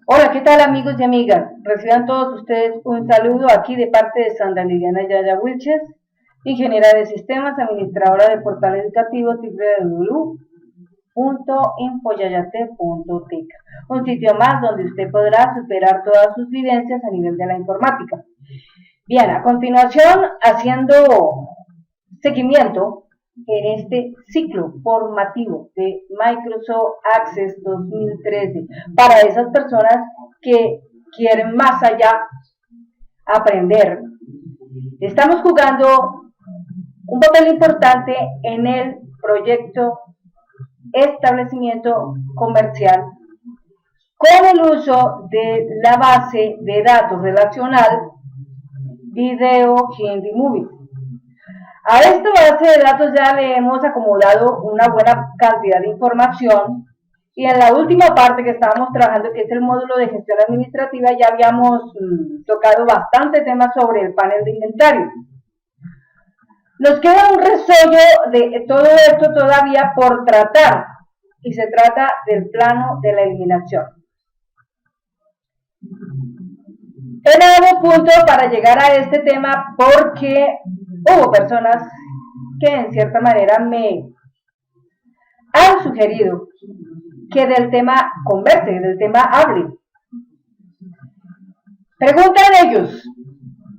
Hola, ¿qué tal amigos y amigas? Reciban todos ustedes un saludo aquí de parte de Sandra Liliana Yaya Wilches, ingeniera de sistemas, administradora del portal educativo www.infoyayate.tech, un sitio más donde usted podrá superar todas sus vivencias a nivel de la informática. Bien, a continuación, haciendo seguimiento en este ciclo formativo de Microsoft Access 2013 para esas personas que quieren más allá aprender. Estamos jugando un papel importante en el proyecto establecimiento comercial con el uso de la base de datos relacional Video Hindi Movie. A esta base de datos ya le hemos acomodado una buena cantidad de información y en la última parte que estábamos trabajando, que es el módulo de gestión administrativa, ya habíamos tocado bastante temas sobre el panel de inventario. Nos queda un resollo de todo esto todavía por tratar y se trata del plano de la eliminación. He dado punto para llegar a este tema porque hubo personas que en cierta manera me han sugerido que del tema converse, del tema hable. Preguntan ellos,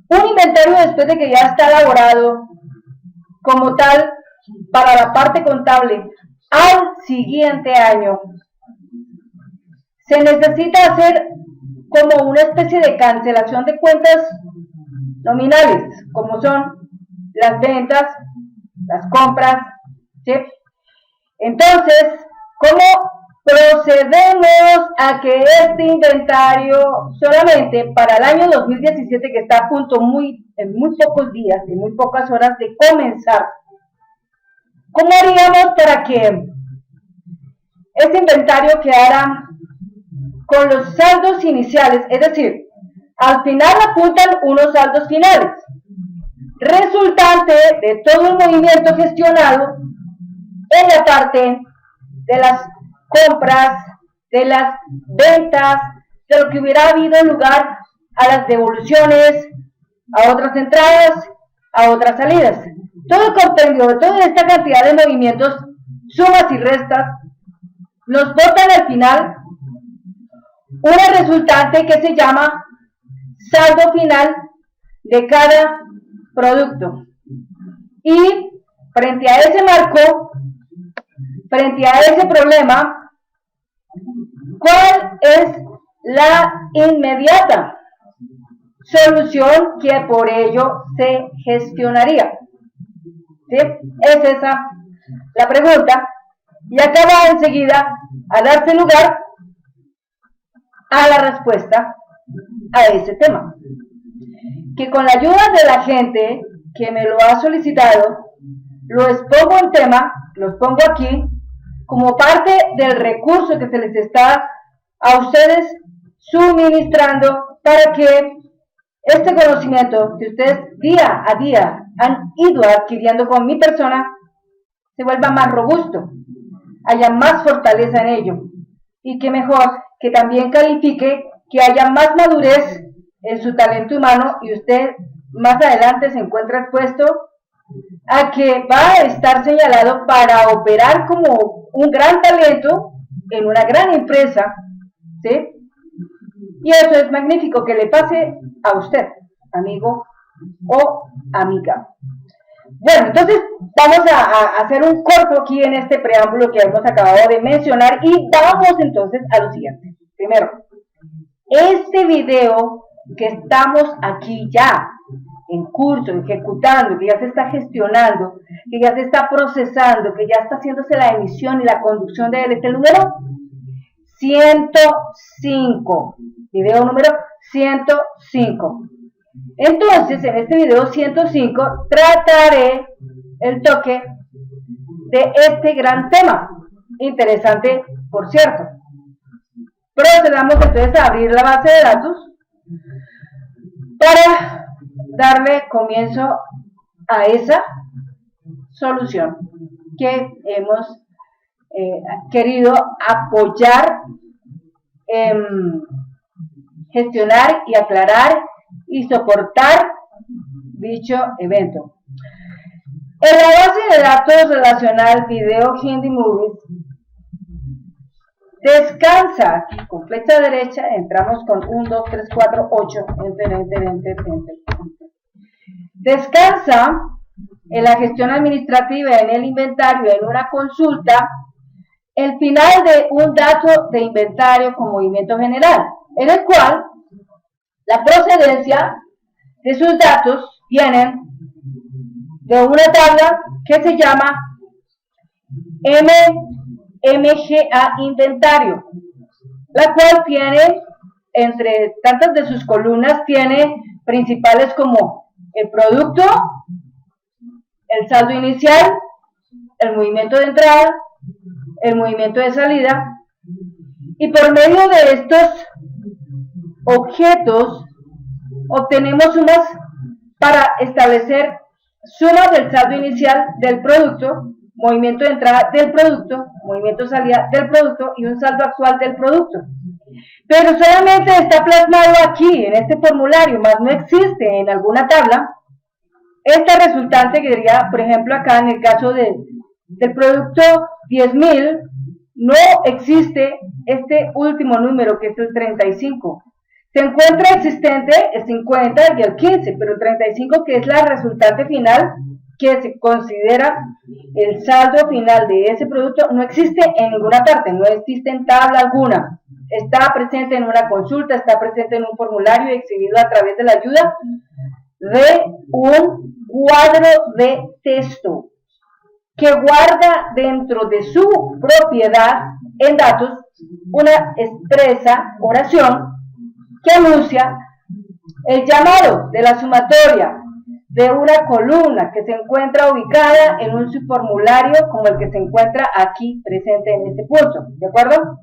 un inventario después de que ya está elaborado como tal para la parte contable al siguiente año, se necesita hacer como una especie de cancelación de cuentas nominales, como son las ventas, las compras, ¿sí? Entonces, ¿cómo procedemos a que este inventario solamente para el año 2017, que está a punto en muy pocos días, en muy pocas horas de comenzar, cómo haríamos para que este inventario quedara con los saldos iniciales, es decir, al final apuntan unos saldos finales, resultante de todo el movimiento gestionado en la parte de las compras, de las ventas, de lo que hubiera habido lugar a las devoluciones, a otras entradas, a otras salidas. Todo el compendio de toda esta cantidad de movimientos, sumas y restas, nos botan al final una resultante que se llama saldo final de cada producto. Y frente a ese marco, frente a ese problema, ¿cuál es la inmediata solución que por ello se gestionaría? ¿Sí? Es esa la pregunta y acaba enseguida a darse lugar a la respuesta a ese tema, que con la ayuda de la gente que me lo ha solicitado, lo expongo en tema, los pongo aquí como parte del recurso que se les está a ustedes suministrando para que este conocimiento que ustedes día a día han ido adquiriendo con mi persona se vuelva más robusto, haya más fortaleza en ello y que mejor que también califique que haya más madurez en su talento humano y usted más adelante se encuentra expuesto a que va a estar señalado para operar como un gran talento en una gran empresa, ¿sí? Y eso es magnífico que le pase a usted, amigo o amiga. Bueno, entonces vamos a hacer un corto aquí en este preámbulo que hemos acabado de mencionar y vamos entonces a lo siguiente. Primero, este video que estamos aquí ya en curso, ejecutando, que ya se está gestionando, que ya se está procesando, que ya está haciéndose la emisión y la conducción de él, este número 105, video número 105. Entonces, en este video 105 trataré el toque de este gran tema, interesante por cierto. Procedamos entonces a abrir la base de datos para darle comienzo a esa solución que hemos querido apoyar gestionar y aclarar y soportar dicho evento. En la base de datos relacional Video Hindi Movies descansa aquí con flecha derecha, entramos con 1, 2, 3, 4, 8, enter. Descansa en la gestión administrativa, en el inventario, en una consulta, el final de un dato de inventario con movimiento general, en el cual la procedencia de sus datos vienen de una tabla que se llama MGA Inventario, la cual tiene, entre tantas de sus columnas, tiene principales como el producto, el saldo inicial, el movimiento de entrada, el movimiento de salida, y por medio de estos objetos obtenemos sumas para establecer sumas del saldo inicial del producto, movimiento de entrada del producto, movimiento de salida del producto y un saldo actual del producto. Pero solamente está plasmado aquí, en este formulario, más no existe en alguna tabla. Esta resultante que diría, por ejemplo, acá en el caso del producto 10.000, no existe este último número que es el 35. Se encuentra existente el 50 y el 15, pero el 35, que es la resultante final, que se considera el saldo final de ese producto, no existe en ninguna parte, no existe en tabla alguna. Está presente en una consulta, está presente en un formulario exhibido a través de la ayuda de un cuadro de texto que guarda dentro de su propiedad en datos una expresa oración que anuncia el llamado de la sumatoria de una columna que se encuentra ubicada en un subformulario como el que se encuentra aquí presente en este punto, ¿de acuerdo?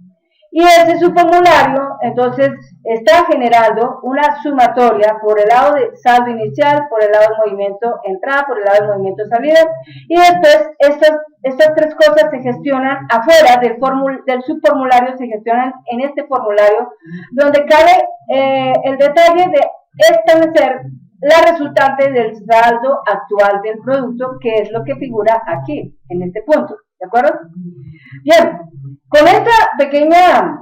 Y ese subformulario entonces está generando una sumatoria por el lado de saldo inicial, por el lado del movimiento entrada, por el lado del movimiento salida, y después estas tres cosas se gestionan afuera del subformulario, se gestionan en este formulario, donde cabe el detalle de establecer la resultante del saldo actual del producto, que es lo que figura aquí, en este punto, ¿de acuerdo? Bien, con esta pequeña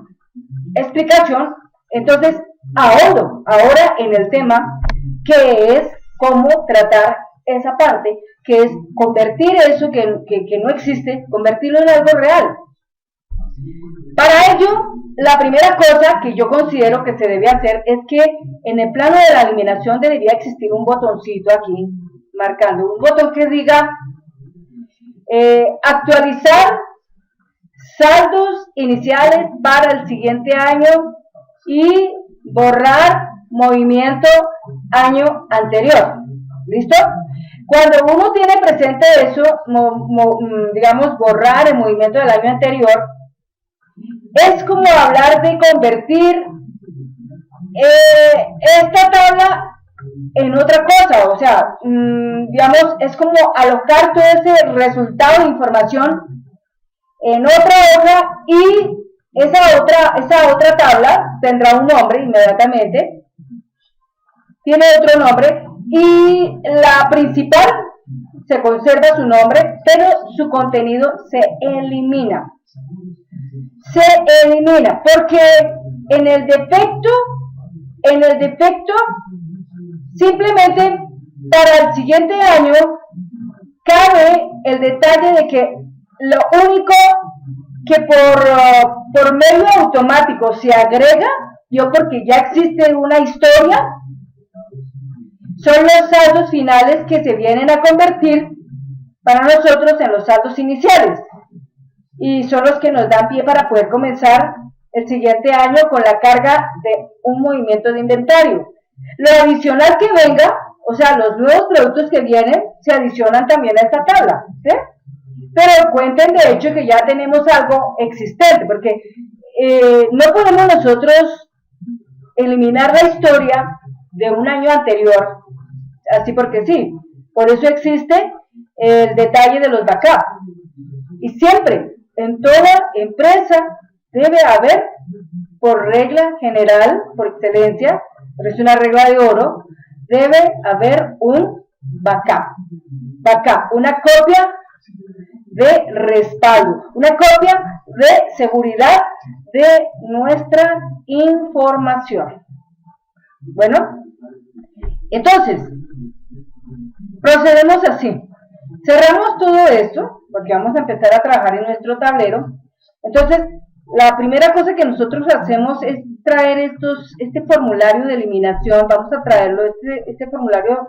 explicación, entonces ahondo ahora en el tema, que es cómo tratar esa parte, que es convertir eso que no existe, convertirlo en algo real. Para ello, la primera cosa que yo considero que se debe hacer es que en el plano de la eliminación debería existir un botoncito aquí, marcando un botón que diga actualizar saldos iniciales para el siguiente año y borrar movimiento año anterior. ¿Listo? Cuando uno tiene presente eso, digamos, borrar el movimiento del año anterior, es como hablar de convertir esta tabla en otra cosa, o sea, digamos, es como alocar todo ese resultado de información en otra hoja, y esa otra tabla tendrá un nombre inmediatamente, tiene otro nombre, y la principal se conserva su nombre, pero su contenido se elimina. Se elimina, porque en el defecto, simplemente para el siguiente año cabe el detalle de que lo único que por medio automático se agrega, porque ya existe una historia, son los saldos finales que se vienen a convertir para nosotros en los saldos iniciales, y son los que nos dan pie para poder comenzar el siguiente año con la carga de un movimiento de inventario. Lo adicional que venga, o sea, los nuevos productos que vienen, se adicionan también a esta tabla, ¿sí? Pero cuenten de hecho que ya tenemos algo existente, porque no podemos nosotros eliminar la historia de un año anterior, así porque sí. Por eso existe el detalle de los backups. Y siempre, en toda empresa, debe haber por regla general, por excelencia, pero es una regla de oro, debe haber un backup. Backup, una copia de respaldo, una copia de seguridad de nuestra información. Bueno, entonces, procedemos así. Cerramos todo esto, porque vamos a empezar a trabajar en nuestro tablero. Entonces, la primera cosa que nosotros hacemos es traer este formulario de eliminación. Vamos a traerlo, este formulario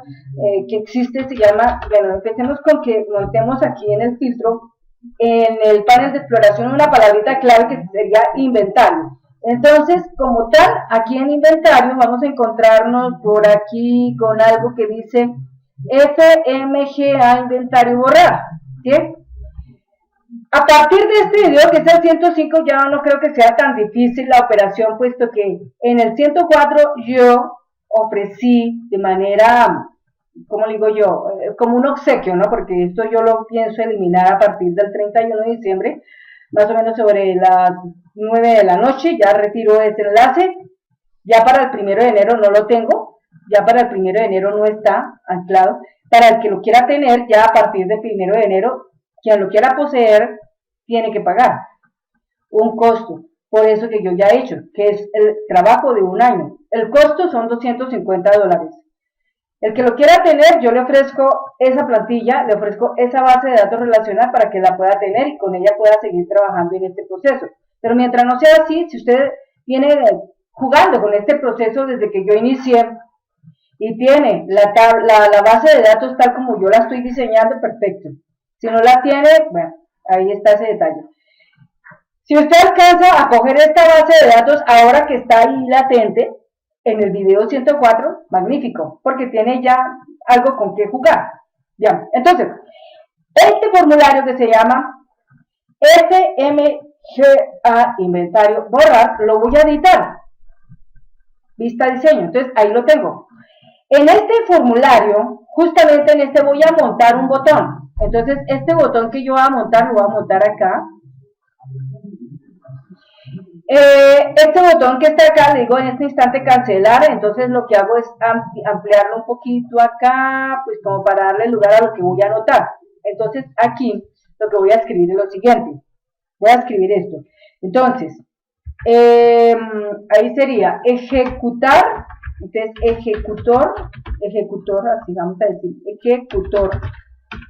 que existe se llama, bueno, empecemos con que montemos aquí en el filtro, en el panel de exploración, una palabrita clave que sería inventario. Entonces, como tal, aquí en inventario vamos a encontrarnos por aquí con algo que dice FMGA inventario borrar, ¿sí? A partir de este video, que es el 105, ya no creo que sea tan difícil la operación, puesto que en el 104 yo ofrecí de manera, ¿cómo le digo yo? Como un obsequio, ¿no? Porque esto yo lo pienso eliminar a partir del 31 de diciembre, más o menos sobre las 9 de la noche, ya retiro ese enlace, ya para el 1 de enero no lo tengo, ya para el 1 de enero no está anclado, para el que lo quiera tener, ya a partir del 1 de enero, quien lo quiera poseer, tiene que pagar un costo, por eso que yo ya he hecho, que es el trabajo de un año. El costo son $250. El que lo quiera tener, yo le ofrezco esa plantilla, le ofrezco esa base de datos relacional para que la pueda tener y con ella pueda seguir trabajando en este proceso. Pero mientras no sea así, si usted viene jugando con este proceso desde que yo inicié y tiene la base de datos tal como yo la estoy diseñando, perfecto. Si no la tiene, bueno, ahí está ese detalle. Si usted alcanza a coger esta base de datos ahora que está ahí latente, en el video 104, magnífico, porque tiene ya algo con qué jugar. Ya, entonces, este formulario que se llama FMGA inventario borrar, lo voy a editar. Vista diseño, entonces ahí lo tengo. En este formulario, justamente en este voy a montar un botón. Entonces, este botón que yo voy a montar, lo voy a montar acá. Este botón que está acá, le digo en este instante cancelar, entonces lo que hago es ampliarlo un poquito acá, pues como para darle lugar a lo que voy a anotar. Entonces, aquí lo que voy a escribir es lo siguiente. Voy a escribir esto. Entonces, ahí sería ejecutar. Entonces, ejecutor, así vamos a decir, ejecutor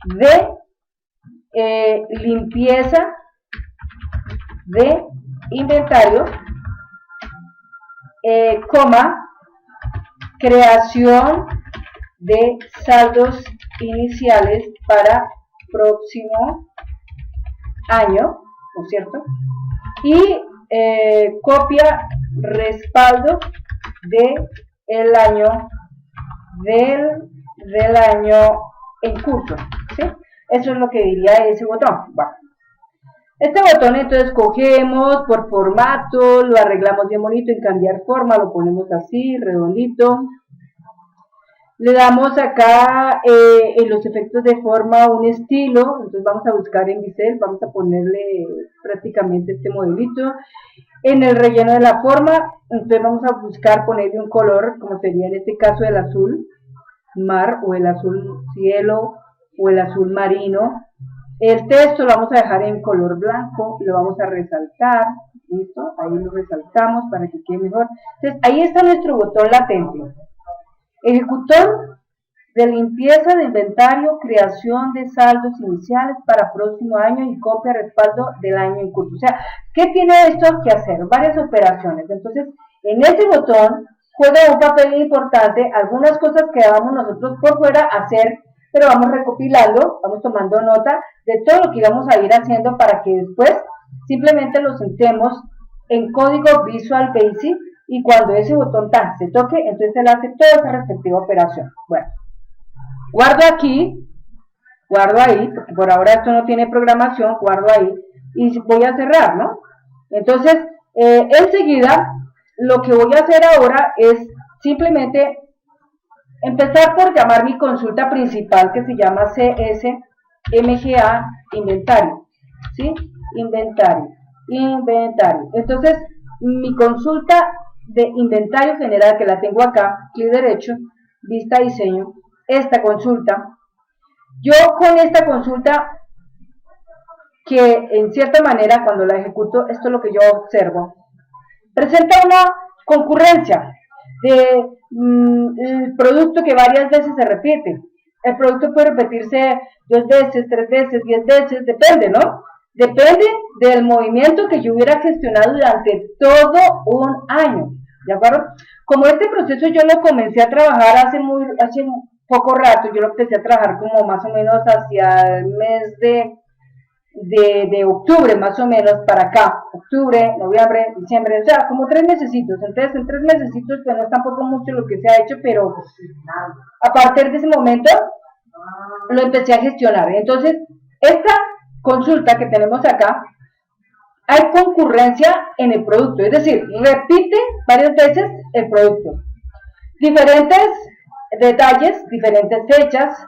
de limpieza de inventario, coma, creación de saldos iniciales para próximo año, ¿no es cierto? Y copia respaldo de el año del año en curso, ¿sí? Eso es lo que diría ese botón. Bueno, este botón entonces cogemos por formato, lo arreglamos bien bonito en cambiar forma, lo ponemos así, redondito. Le damos acá en los efectos de forma un estilo, entonces vamos a buscar en Bisel, vamos a ponerle prácticamente este modelito. En el relleno de la forma, entonces vamos a buscar ponerle un color, como sería en este caso el azul mar o el azul cielo o el azul marino. El texto lo vamos a dejar en color blanco, lo vamos a resaltar, ¿listo? Ahí lo resaltamos para que quede mejor. Entonces ahí está nuestro botón latente. Ejecutor de limpieza de inventario, creación de saldos iniciales para próximo año y copia respaldo del año en curso. O sea, ¿qué tiene esto que hacer? Varias operaciones. Entonces, en ese botón juega un papel importante, algunas cosas que vamos nosotros por fuera a hacer, pero vamos recopilando, vamos tomando nota de todo lo que vamos a ir haciendo para que después simplemente lo sentemos en código Visual Basic y cuando ese botón tan se toque, entonces él hace toda esa respectiva operación. Bueno, guardo aquí, guardo ahí, porque por ahora esto no tiene programación, guardo ahí y voy a cerrar, ¿no? Entonces, enseguida, lo que voy a hacer ahora es simplemente empezar por llamar mi consulta principal que se llama CSMGA inventario, ¿sí? Inventario. Entonces, mi consulta de inventario general, que la tengo acá, clic derecho, vista diseño, esta consulta, yo con esta consulta, que en cierta manera cuando la ejecuto, esto es lo que yo observo, presenta una concurrencia de el producto que varias veces se repite. El producto puede repetirse 2 veces, 3 veces, 10 veces, depende, ¿no? Depende del movimiento que yo hubiera gestionado durante todo un año, ¿de acuerdo? Como este proceso yo lo comencé a trabajar hace poco rato, yo lo empecé a trabajar como más o menos hacia el mes de octubre, más o menos, para acá, octubre, noviembre, diciembre, o sea, como 3 mesecitos. Entonces, en 3 mesecitos, pues no es tampoco mucho lo que se ha hecho, pero a partir de ese momento lo empecé a gestionar. Entonces, esta consulta que tenemos acá, hay concurrencia en el producto, es decir, repite varias veces el producto. Diferentes detalles, diferentes fechas,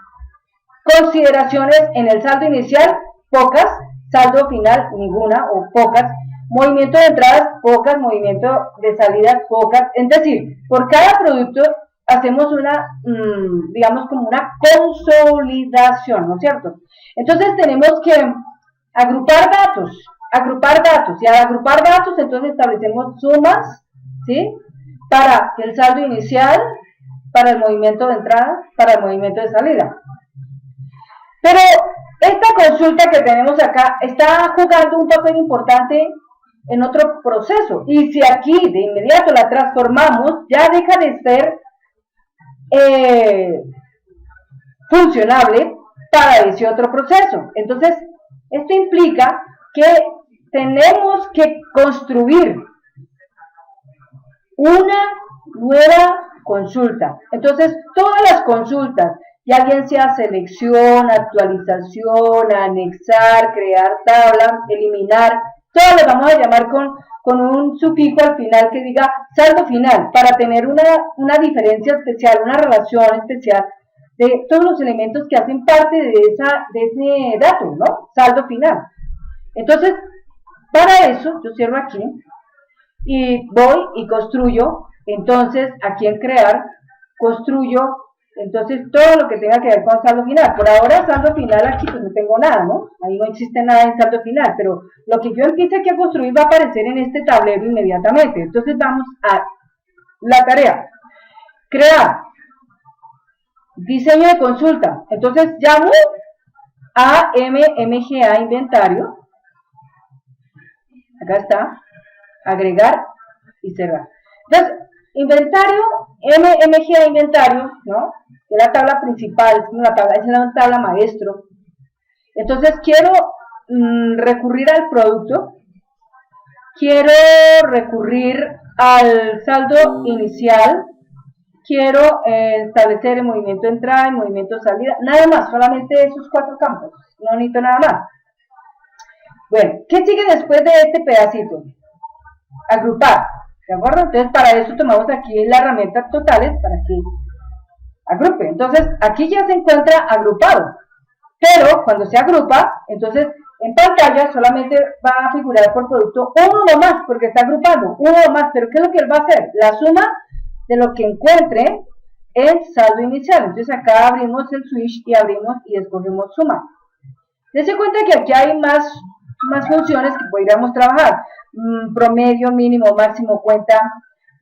consideraciones en el saldo inicial, pocas, saldo final, ninguna o pocas, movimiento de entradas, pocas, movimiento de salidas, pocas, es decir, por cada producto hacemos una, digamos como una consolidación, ¿no es cierto? Entonces tenemos que agrupar datos, y al agrupar datos entonces establecemos sumas, ¿sí? Para el saldo inicial, para el movimiento de entrada, para el movimiento de salida. Pero esta consulta que tenemos acá está jugando un papel importante en otro proceso, y si aquí de inmediato la transformamos, ya deja de ser funcionable para ese otro proceso. Entonces, esto implica que tenemos que construir una nueva consulta. Entonces, todas las consultas, ya bien sea selección, actualización, anexar, crear tabla, eliminar, todas las vamos a llamar con un sufijo al final que diga saldo final, para tener una diferencia especial, una relación especial de todos los elementos que hacen parte de ese dato, ¿no? Saldo final. Entonces, para eso, yo cierro aquí y voy y construyo. Entonces, aquí en crear, construyo, entonces, todo lo que tenga que ver con saldo final. Por ahora, saldo final aquí, pues no tengo nada, ¿no? Ahí no existe nada en saldo final, pero lo que yo empiece aquí a construir va a aparecer en este tablero inmediatamente. Entonces, vamos a la tarea. Crear. Diseño de consulta. Entonces, llamo a MMGA inventario. Acá está. Agregar y cerrar. Entonces, inventario, MMGA inventario, ¿no? Es la tabla principal, es la tabla maestro. Entonces, quiero recurrir al producto. Quiero recurrir al saldo inicial. Quiero establecer el movimiento de entrada, el movimiento de salida, nada más, solamente esos 4 campos, no necesito nada más. Bueno, ¿qué sigue después de este pedacito? Agrupar, ¿de acuerdo? Entonces para eso tomamos aquí la herramienta totales para que agrupe. Entonces aquí ya se encuentra agrupado, pero cuando se agrupa, entonces en pantalla solamente va a figurar por producto uno nomás, porque está agrupando, uno nomás, pero ¿qué es lo que él va a hacer? La suma de lo que encuentre en saldo inicial. Entonces acá abrimos el switch y abrimos y escogemos suma. Dense cuenta que aquí hay más funciones que podríamos trabajar. Promedio, mínimo, máximo, cuenta,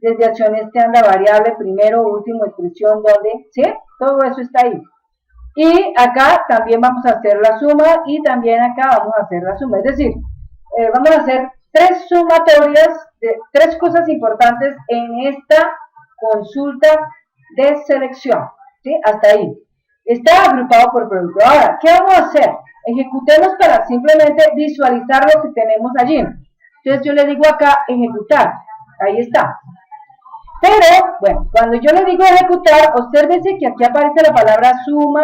desviación estándar, variable, primero, último, expresión, donde, ¿sí? Todo eso está ahí. Y acá también vamos a hacer la suma y también acá vamos a hacer la suma. Es decir, vamos a hacer 3 sumatorias de 3 cosas importantes en esta consulta de selección, ¿sí? Hasta ahí. Está agrupado por producto. Ahora, ¿qué vamos a hacer? Ejecutemos para simplemente visualizar lo que tenemos allí. Entonces yo le digo acá ejecutar. Ahí está. Pero, bueno, cuando yo le digo ejecutar, obsérvense que aquí aparece la palabra suma,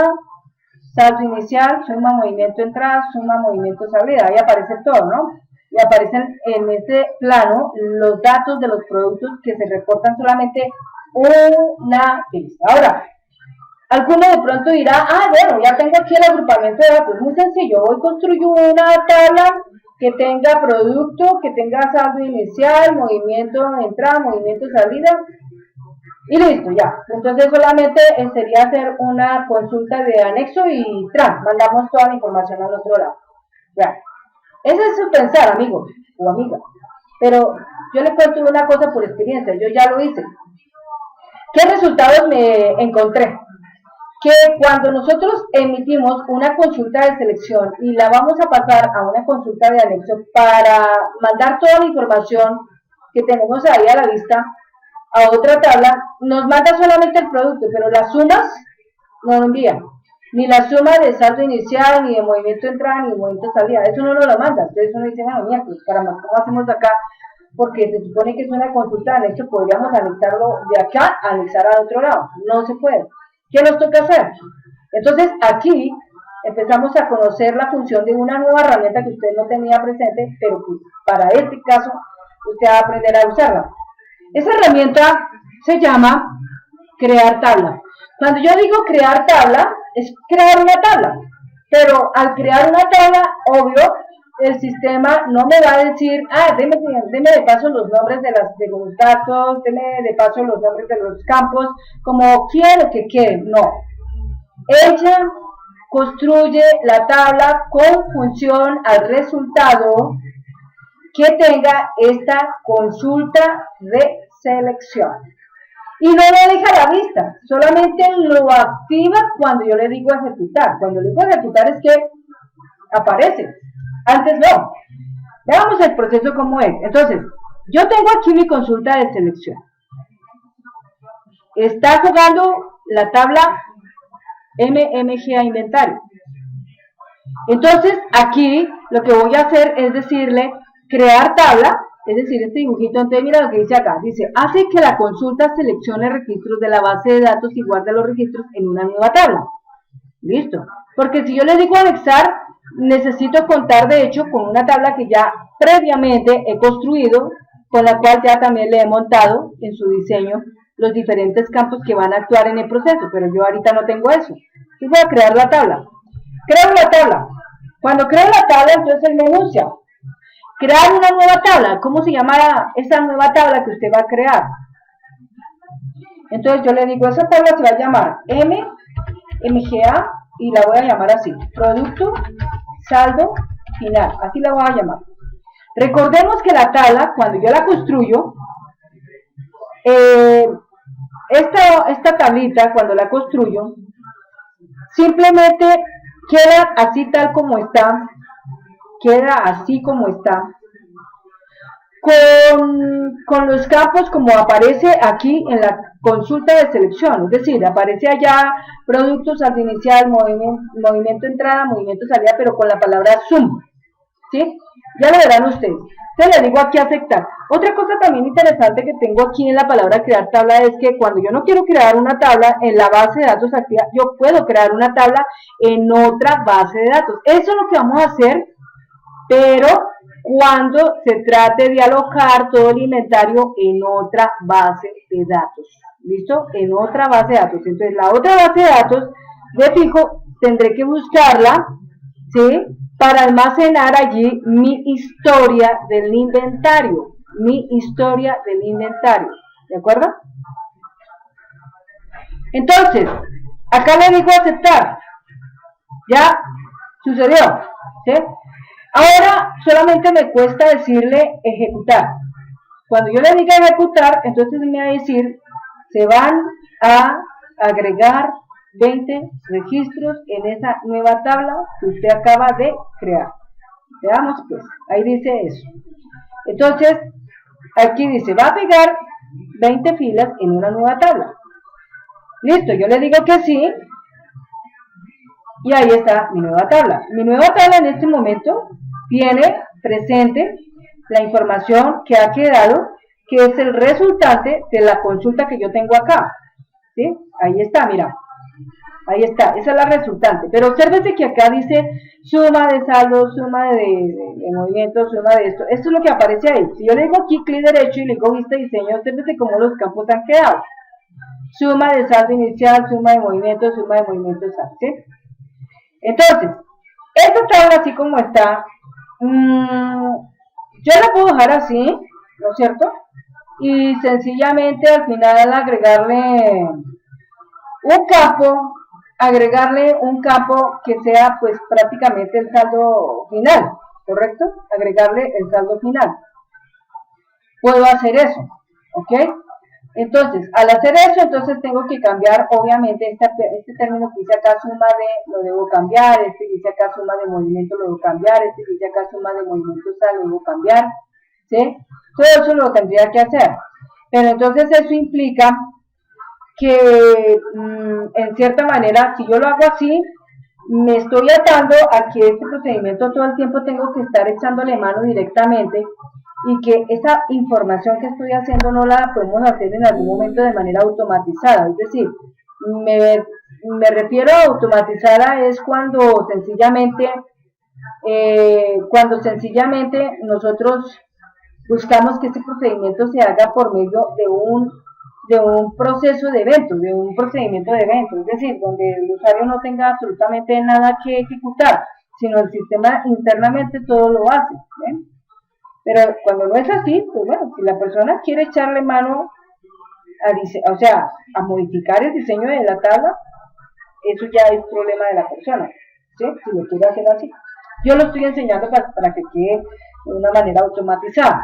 saldo inicial, suma movimiento entrada, suma movimiento salida. Ahí aparece todo, ¿no? Y aparecen en este plano los datos de los productos que se reportan solamente una vez. Ahora, alguno de pronto dirá, bueno, ya tengo aquí el agrupamiento de datos. Muy sencillo, hoy construyo una tabla que tenga producto, que tenga saldo inicial, movimiento de entrada, movimiento de salida, y listo, ya. Entonces solamente sería hacer una consulta de anexo y mandamos toda la información al otro lado. Ya. Ese es su pensar, amigo o amiga. Pero yo le cuento una cosa por experiencia, yo ya lo hice. ¿Qué resultados me encontré? Que cuando nosotros emitimos una consulta de selección y la vamos a pasar a una consulta de anexo para mandar toda la información que tenemos ahí a la vista a otra tabla, nos manda solamente el producto, pero las sumas no lo envía. Ni la suma de saldo inicial, ni de movimiento de entrada, ni de movimiento de salida. Eso no nos lo manda. Entonces uno dice, bueno, mira, pues caramba, ¿cómo hacemos acá? Porque se supone que es una consulta de anexo, podríamos anexarlo de acá, anexar al otro lado. No se puede. ¿Qué nos toca hacer? Entonces aquí empezamos a conocer la función de una nueva herramienta que usted no tenía presente, pero que para este caso usted va a aprender a usarla. Esa herramienta se llama crear tabla. Cuando yo digo crear tabla, es crear una tabla, pero al crear una tabla, obvio, el sistema no me va a decir, deme de paso los nombres de los datos, deme de paso los nombres de los campos, como quiero que quede. No. Ella construye la tabla con función al resultado que tenga esta consulta de selección. Y no lo deja a la vista, solamente lo activa cuando yo le digo ejecutar. Cuando le digo ejecutar es que aparece. Antes no. Veamos el proceso como es. Entonces, yo tengo aquí mi consulta de selección. Está jugando la tabla MMGA inventario. Entonces, aquí lo que voy a hacer es decirle crear tabla, es decir, este dibujito. Entonces, mira lo que dice acá. Dice, hace que la consulta seleccione registros de la base de datos y guarde los registros en una nueva tabla. Listo. Porque si yo le digo anexar, necesito contar de hecho con una tabla que ya previamente he construido, con la cual ya también le he montado en su diseño los diferentes campos que van a actuar en el proceso, pero yo ahorita no tengo eso. Entonces voy a crear la tabla. Creo la tabla. Cuando creo la tabla, entonces él me enuncia. Crear una nueva tabla. ¿Cómo se llama esa nueva tabla que usted va a crear? Entonces yo le digo, esa tabla se va a llamar MGA y la voy a llamar así. Producto, saldo, final. Así la voy a llamar. Recordemos que la tabla, cuando yo la construyo, esta tablita, cuando la construyo, simplemente queda así tal como está, queda así como está, con los campos como aparece aquí en la consulta de selección, es decir, aparece allá producto, saldo inicial, movimiento entrada, movimiento salida, pero con la palabra zoom, ¿sí? Ya lo verán ustedes. Entonces le digo aquí aceptar. Otra cosa también interesante que tengo aquí en la palabra crear tabla es que cuando yo no quiero crear una tabla en la base de datos activa, yo puedo crear una tabla en otra base de datos. Eso es lo que vamos a hacer, pero cuando se trate de alocar todo el inventario en otra base de datos. ¿Listo? En otra base de datos. Entonces la otra base de datos, de fijo, tendré que buscarla, ¿sí?, para almacenar allí mi historia del inventario. Mi historia del inventario. ¿De acuerdo? Entonces, acá le digo aceptar. Ya sucedió. ¿Sí? Ahora solamente me cuesta decirle ejecutar. Cuando yo le diga ejecutar, entonces me va a decir, se van a agregar 20 registros en esa nueva tabla que usted acaba de crear. Veamos pues, ahí dice eso. Entonces, aquí dice, va a pegar 20 filas en una nueva tabla. Listo, yo le digo que sí. Y ahí está mi nueva tabla. Mi nueva tabla en este momento tiene presente la información que ha quedado, que es el resultante de la consulta que yo tengo acá. ¿Sí? Ahí está, mira. Ahí está, esa es la resultante. Pero obsérvese que acá dice suma de saldo, suma de movimiento, suma de esto. Esto es lo que aparece ahí. Si yo le digo aquí clic derecho y le digo vista diseño, obsérvese cómo los campos han quedado. Suma de saldo inicial, suma de movimiento, saldo. ¿Sí? Entonces, esta tabla así como está, yo la puedo dejar así, ¿no es cierto? Y sencillamente al final agregarle un campo que sea pues prácticamente el saldo final, ¿correcto? Agregarle el saldo final. Puedo hacer eso, ¿ok? Entonces, al hacer eso, entonces tengo que cambiar, obviamente, este término que dice acá suma de, lo debo cambiar, este que dice acá suma de movimiento lo debo cambiar, este que dice acá suma de movimiento lo debo cambiar, ¿sí? Todo eso lo tendría que hacer. Pero entonces eso implica que, en cierta manera, si yo lo hago así, me estoy atando a que este procedimiento todo el tiempo tengo que estar echándole mano directamente y que esa información que estoy haciendo no la podemos hacer en algún momento de manera automatizada. Es decir, me refiero a automatizada es cuando sencillamente nosotros buscamos que este procedimiento se haga por medio de un proceso de eventos, de un procedimiento de eventos, es decir, donde el usuario no tenga absolutamente nada que ejecutar, sino el sistema internamente todo lo hace, ¿ven? Pero cuando no es así, pues bueno, si la persona quiere echarle mano a modificar el diseño de la tabla, eso ya es problema de la persona, ¿sí? Si lo quiere hacer así. Yo lo estoy enseñando para que quede de una manera automatizada.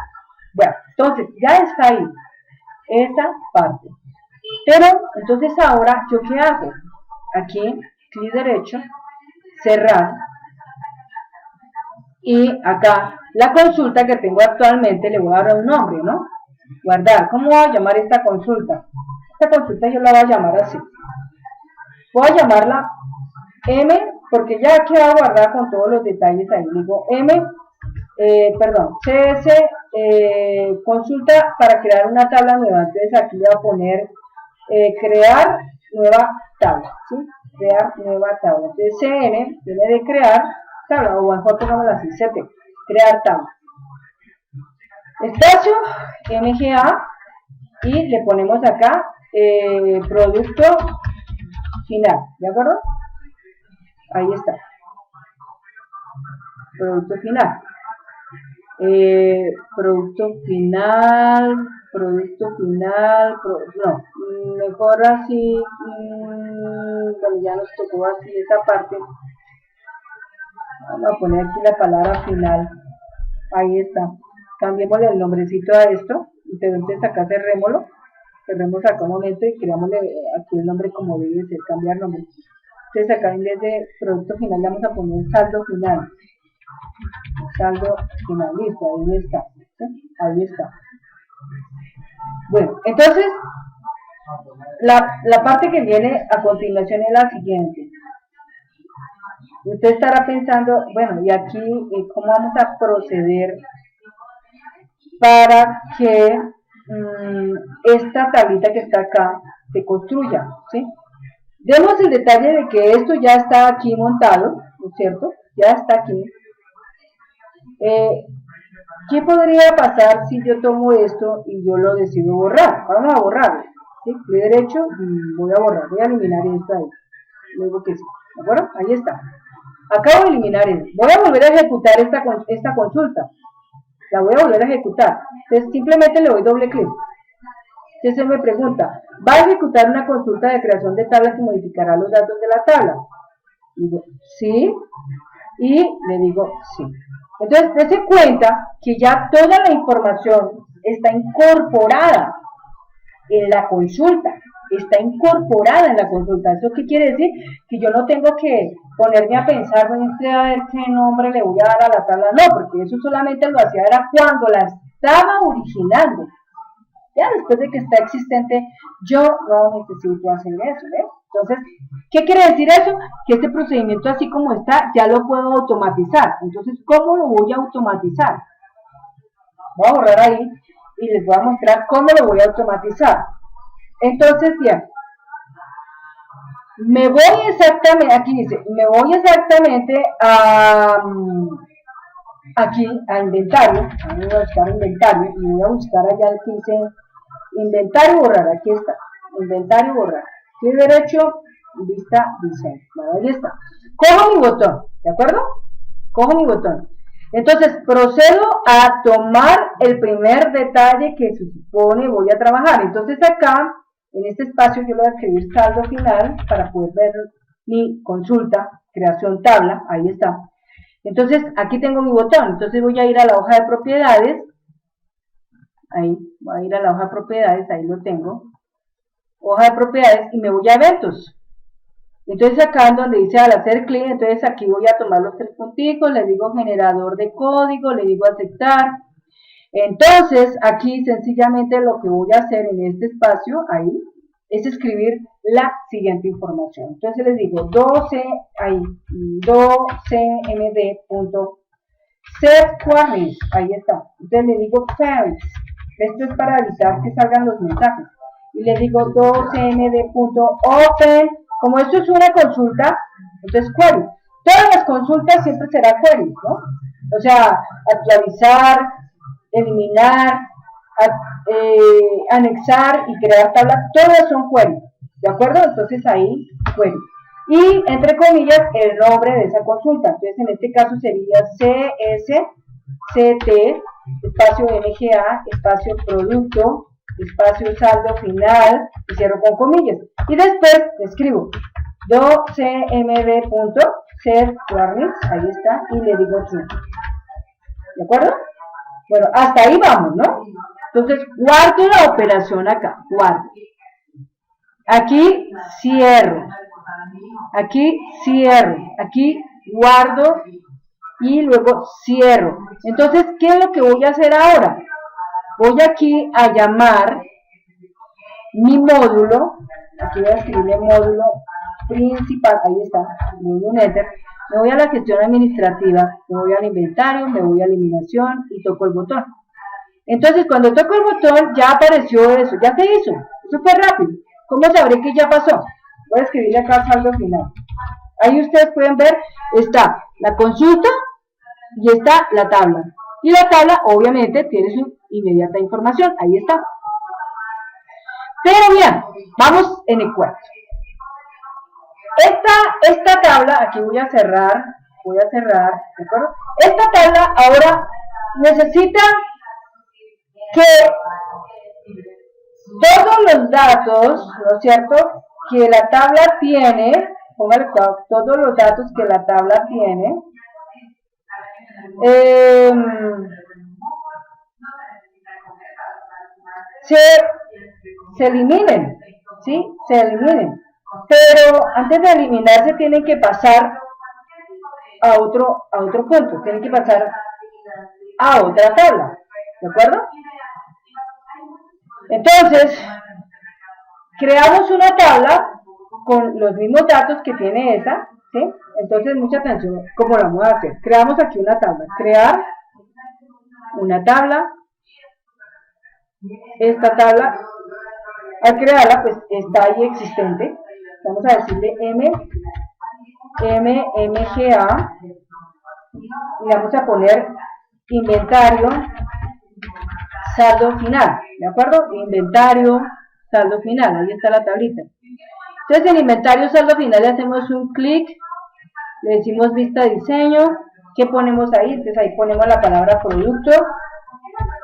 Bueno, entonces ya está ahí esa parte. Pero entonces ahora, ¿yo qué hago? Aquí, clic derecho, cerrar. Y acá, la consulta que tengo actualmente, le voy a dar un nombre, ¿no? Guardar. ¿Cómo voy a llamar esta consulta? Esta consulta yo la voy a llamar así. Voy a llamarla M, porque ya queda guardada con todos los detalles ahí. Digo CS consulta para crear una tabla nueva. Entonces aquí voy a poner crear nueva tabla, ¿sí? Crear nueva tabla. Entonces CN viene de crear tabla, o mejor pongámoslo así, CT, crear tabla. Espacio, MGA, y le ponemos acá producto final, ¿de acuerdo? Ahí está. Producto final. No, mejor así, bueno, ya nos tocó así esa parte. Vamos a poner aquí la palabra final. Ahí está. Cambiémosle el nombrecito a esto. Entonces acá cerremos acá un momento y creámosle aquí el nombre como debe ser, cambiar nombre. Entonces acá en vez de producto final le vamos a poner saldo final. Saldo final, listo, ahí está. ¿Sí? Ahí está. Bueno, entonces la parte que viene a continuación es la siguiente. Usted estará pensando, bueno, y aquí, ¿cómo vamos a proceder para que esta tablita que está acá se construya? ¿Sí? Demos el detalle de que esto ya está aquí montado, ¿no es cierto? Ya está aquí. ¿Qué podría pasar si yo tomo esto y yo lo decido borrar? Vamos a borrarlo. ¿Sí? Clic derecho, voy a borrar, voy a eliminar esto ahí. Luego que sí, ¿de acuerdo? Ahí está. Acabo de eliminar esto. Voy a volver a ejecutar esta consulta. La voy a volver a ejecutar. Entonces simplemente le doy doble clic. Entonces me pregunta, ¿va a ejecutar una consulta de creación de tabla que modificará los datos de la tabla? Digo, sí. Y le digo, sí. Entonces, dése cuenta que ya toda la información está incorporada en la consulta. Está incorporada en la consulta. ¿Eso qué quiere decir? Que yo no tengo que ponerme a pensar, bueno, a ver qué nombre le voy a dar a la tabla. No, porque eso solamente lo hacía era cuando la estaba originando. Ya después de que está existente, yo no necesito hacer eso, ¿ves? Entonces, ¿qué quiere decir eso? Que este procedimiento así como está, ya lo puedo automatizar. Entonces, ¿cómo lo voy a automatizar? Voy a borrar ahí y les voy a mostrar cómo lo voy a automatizar. Entonces, bien, me voy exactamente, aquí dice, me voy exactamente aquí a inventario, voy a buscar inventario y voy a buscar allá el que dice inventario borrar, aquí está, inventario borrar, clic derecho, vista diseño, bueno, ahí está, cojo mi botón, ¿de acuerdo? Cojo mi botón, Entonces, procedo a tomar el primer detalle que se supone voy a trabajar. Entonces, acá, en este espacio, yo le voy a escribir saldo final para poder ver mi consulta, creación tabla, ahí está. Entonces, aquí tengo mi botón. Entonces, voy a ir a la hoja de propiedades. Ahí, voy a ir a la hoja de propiedades, ahí lo tengo. Hoja de propiedades y me voy a eventos. Entonces acá en donde dice al hacer clic, entonces aquí voy a tomar los 3 punticos, le digo generador de código, le digo aceptar. Entonces aquí sencillamente lo que voy a hacer en este espacio, ahí, es escribir la siguiente información. Entonces les digo 12cmd.setQueries, ahí está. Entonces le digo queries, esto es para evitar que salgan los mensajes. Y le digo 12cmd.open. Como esto es una consulta, entonces query. Todas las consultas siempre será query, ¿no? O sea, actualizar, eliminar, anexar y crear tablas, todas son query, ¿de acuerdo? Entonces ahí, query. Y entre comillas, el nombre de esa consulta. Entonces en este caso sería CSCT, espacio NGA, espacio producto, espacio saldo final, y cierro con comillas. Y después escribo 12cmd.setQueries, ahí está, y le digo true. ¿De acuerdo? Bueno, hasta ahí vamos, ¿no? Entonces, guardo la operación acá, guardo. Aquí cierro. Aquí cierro. Aquí guardo y luego cierro. Entonces, ¿qué es lo que voy a hacer ahora? Voy aquí a llamar mi módulo, aquí voy a escribir módulo principal, ahí está, le doy un enter, me voy a la gestión administrativa, me voy al inventario, me voy a eliminación y toco el botón. Entonces cuando toco el botón ya apareció eso, ya se hizo, eso fue rápido. ¿Cómo sabré que ya pasó? Voy a escribirle acá saldo final. Ahí ustedes pueden ver, está la consulta y está la tabla. Y la tabla obviamente tiene su inmediata información, ahí está. Pero bien, vamos en el cuarto. Esta tabla, aquí voy a cerrar, ¿de acuerdo? Esta tabla ahora necesita que todos los datos, ¿no es cierto?, que la tabla tiene, póngale todos los datos que la tabla tiene, se eliminen, ¿sí? Se eliminen. Pero antes de eliminarse tienen que pasar a otro punto, tienen que pasar a otra tabla, ¿de acuerdo? Entonces, creamos una tabla con los mismos datos que tiene esa, ¿sí? Entonces, mucha atención, ¿cómo la vamos a hacer? Creamos aquí una tabla, crear una tabla, esta tabla, al crearla, pues está ahí existente, vamos a decirle MGA, y vamos a poner inventario, saldo final, ¿de acuerdo? Inventario, saldo final, ahí está la tablita. Entonces en inventario, saldo final le hacemos un clic, le decimos vista diseño, ¿qué ponemos ahí? Entonces ahí ponemos la palabra producto,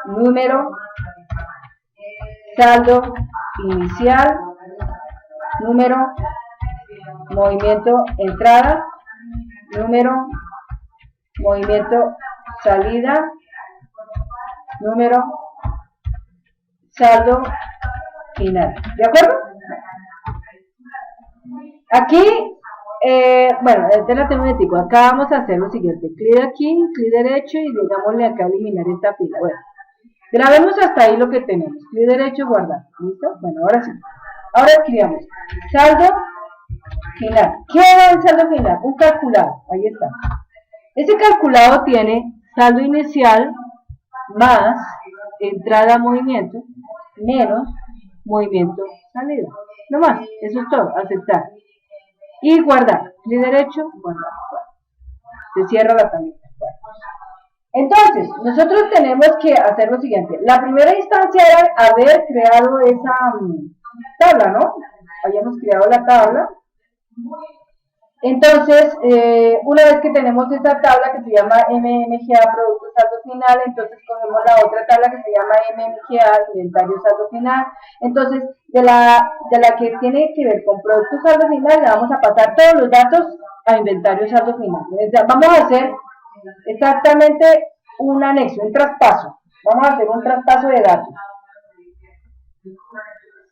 número, saldo inicial, número, movimiento entrada, número, movimiento salida, número, saldo final. ¿De acuerdo? Aquí, bueno, espérate un momentico, acá vamos a hacer lo siguiente, clic aquí, clic derecho y digámosle acá eliminar esta fila. Bueno, grabemos hasta ahí lo que tenemos, clic derecho, guardar, ¿listo? Bueno, ahora sí. Ahora escribamos saldo final. ¿Qué va el saldo final? Un calculado, ahí está. Ese calculado tiene saldo inicial más entrada a movimiento menos movimiento salida. No más, eso es todo, aceptar. Y guardar, clic derecho, guardar. Se cierra la tablita. Entonces, nosotros tenemos que hacer lo siguiente. La primera instancia era haber creado esa tabla, ¿no? Habíamos creado la tabla. Entonces, una vez que tenemos esta tabla que se llama MMGA Producto Saldo Final, entonces cogemos la otra tabla que se llama MMGA Inventario Saldo Final. Entonces, de la que tiene que ver con Producto Saldo Final, le vamos a pasar todos los datos a Inventario Saldo Final. Vamos a hacer exactamente un anexo, un traspaso. Vamos a hacer un traspaso de datos.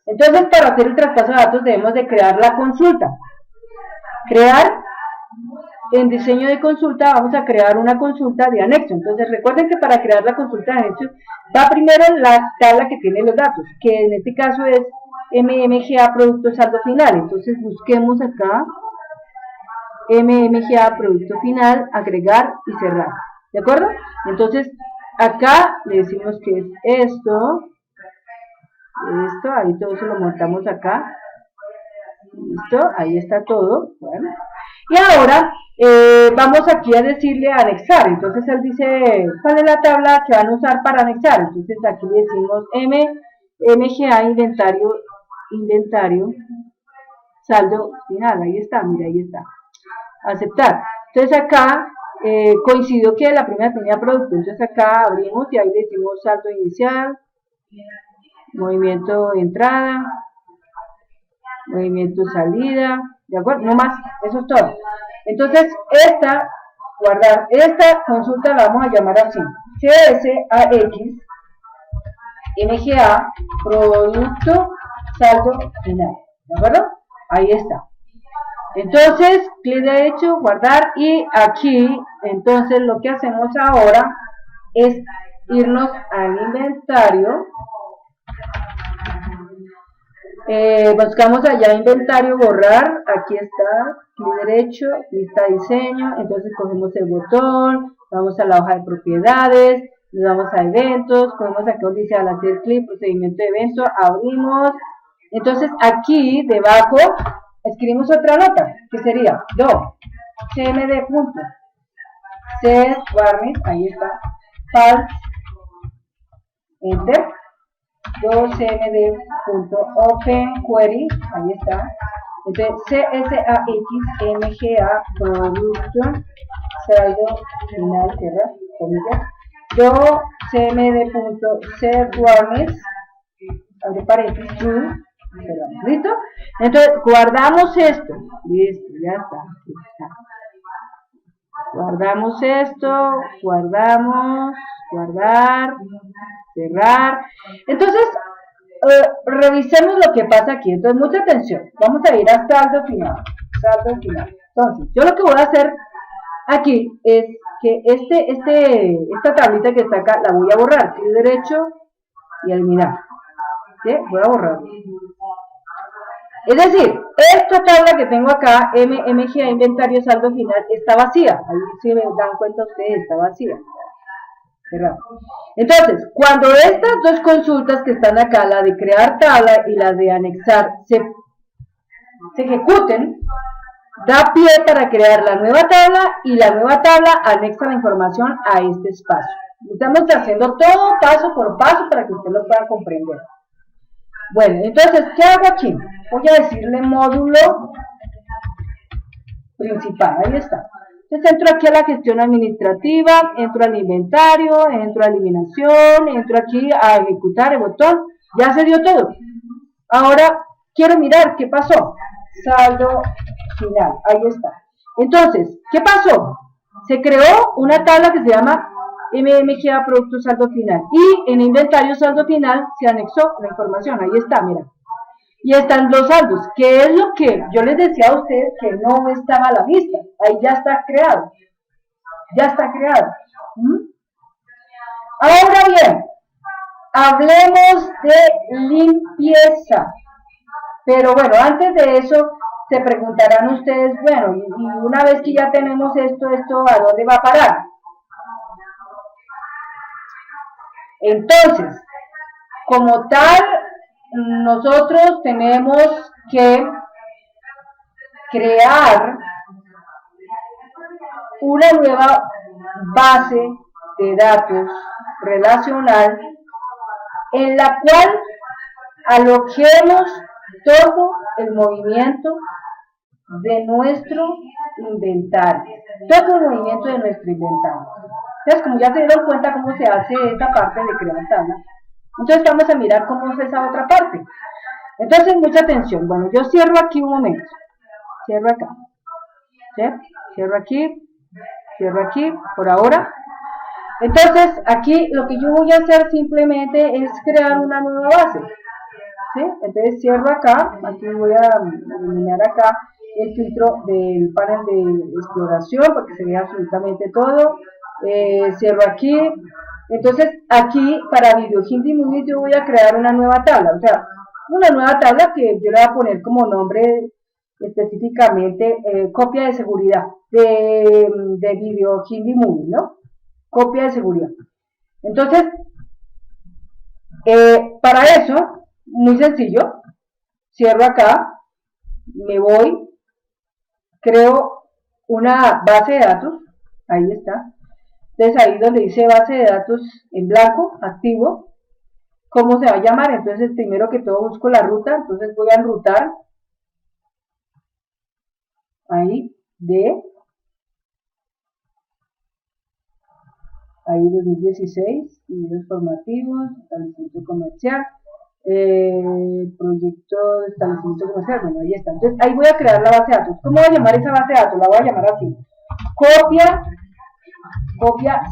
Entonces, para hacer el traspaso de datos debemos de crear la consulta. Crear, en diseño de consulta vamos a crear una consulta de anexo. Entonces recuerden que para crear la consulta de anexo va primero la tabla que tiene los datos, que en este caso es MMGA Producto Saldo Final. Entonces busquemos acá MMGA Producto Final, agregar y cerrar. ¿De acuerdo? Entonces acá le decimos que es esto, ahí todo se lo montamos acá. Listo, ahí está todo. Bueno. Y ahora vamos aquí a decirle anexar. Entonces él dice, ¿cuál es la tabla que van a usar para anexar? Entonces aquí le decimos MGA inventario saldo final. Ahí está, mira, ahí está. Aceptar. Entonces acá coincidió que la primera tenía producto. Entonces acá abrimos y ahí le decimos saldo inicial, movimiento de entrada, movimiento salida, ¿de acuerdo? No más, eso es todo. Entonces, guardar, esta consulta la vamos a llamar así, CSAX, MGA, producto, saldo final, ¿de acuerdo? Ahí está. Entonces, clic derecho, guardar, y aquí, entonces, lo que hacemos ahora es irnos al inventario. Buscamos allá inventario, borrar, aquí está, clic derecho, lista diseño, entonces cogemos el botón, vamos a la hoja de propiedades, nos vamos a eventos, cogemos aquí donde dice al hacer clic, procedimiento de evento, abrimos, entonces aquí debajo escribimos otra nota, que sería do, cmd punto, set warning, ahí está, false, enter, cmd.openQuery, ahí está. Entonces, CSAX-MGA producto saldo final, cierra, comillas. Yo cmd.setWarnings, abre paréntesis, true, ¿listo? Entonces, guardamos esto, listo, ya está. Guardamos esto, guardamos, guardar, cerrar. Entonces, revisemos lo que pasa aquí. Entonces, mucha atención. Vamos a ir a saldo final. Saldo final. Entonces, yo lo que voy a hacer aquí es que esta tablita que está acá la voy a borrar. Clic derecho y eliminar. ¿Sí? Voy a borrar. Es decir, esta tabla que tengo acá, MGA inventario saldo final, está vacía. Ahí si me dan cuenta ustedes, está vacía. Cerrado. Entonces, cuando estas dos consultas que están acá, la de crear tabla y la de anexar, se ejecuten, da pie para crear la nueva tabla y la nueva tabla anexa la información a este espacio. Estamos haciendo todo paso por paso para que usted lo pueda comprender. Bueno, entonces, ¿qué hago aquí? Voy a decirle módulo principal, ahí está. Entonces entro aquí a la gestión administrativa, entro al inventario, entro a eliminación, entro aquí a ejecutar el botón, ya se dio todo. Ahora quiero mirar qué pasó. Saldo final, ahí está. Entonces, ¿qué pasó? Se creó una tabla que se llama MMGA Producto Saldo Final y en inventario saldo final se anexó la información, ahí está, mira. Y están los saldos, que es lo que yo les decía a ustedes que no estaba a la vista. Ahí ya está creado. Ya está creado. Ahora bien, hablemos de limpieza. Pero bueno, antes de eso, se preguntarán ustedes, bueno, y una vez que ya tenemos esto ¿a dónde va a parar? Entonces, como tal, nosotros tenemos que crear una nueva base de datos relacional en la cual aloquemos todo el movimiento de nuestro inventario, todo el movimiento de nuestro inventario. Entonces, como ya se dieron cuenta cómo se hace esta parte de crear tabla, entonces vamos a mirar cómo es esa otra parte. Entonces, mucha atención. Bueno, yo cierro aquí un momento, cierro acá, ¿sí? Cierro aquí, por ahora. Entonces, aquí lo que yo voy a hacer simplemente es crear una nueva base, ¿sí? Entonces cierro acá, aquí voy a eliminar acá el filtro del panel de exploración porque se ve absolutamente todo. Cierro aquí. Entonces aquí para Video Hindi Movie yo voy a crear una nueva tabla, o sea, una nueva tabla que yo le voy a poner como nombre específicamente copia de seguridad de Video Hindi Movie, ¿no? Copia de seguridad. Entonces, para eso, muy sencillo, cierro acá, me voy, creo una base de datos, ahí está. Entonces ahí donde dice base de datos en blanco, activo, ¿cómo se va a llamar? Entonces primero que todo busco la ruta, entonces voy a enrutar, ahí, ahí 2016, videos formativos, establecimiento comercial, proyecto de establecimiento comercial, bueno, ahí está. Entonces ahí voy a crear la base de datos. ¿Cómo voy a llamar esa base de datos? La voy a llamar así, copia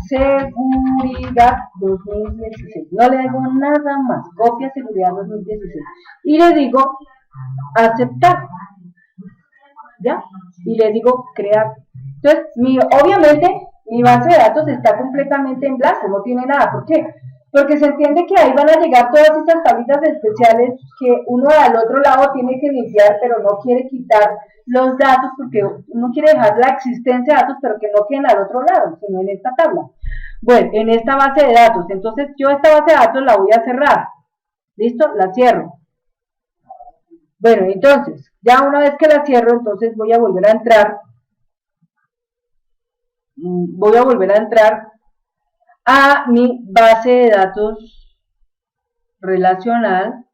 seguridad 2016, no le digo nada más, copia seguridad 2016, y le digo aceptar, ¿ya? Y le digo crear. Entonces, obviamente, mi base de datos está completamente en blanco, no tiene nada. ¿Por qué? Porque se entiende que ahí van a llegar todas estas tablitas especiales que uno al otro lado tiene que limpiar, pero no quiere quitar los datos porque uno quiere dejar la existencia de datos, pero que no queden al otro lado, sino en esta tabla. Bueno, en esta base de datos. Entonces, yo esta base de datos la voy a cerrar. ¿Listo? La cierro. Bueno, entonces, ya una vez que la cierro, entonces voy a volver a entrar. A mi base de datos relacional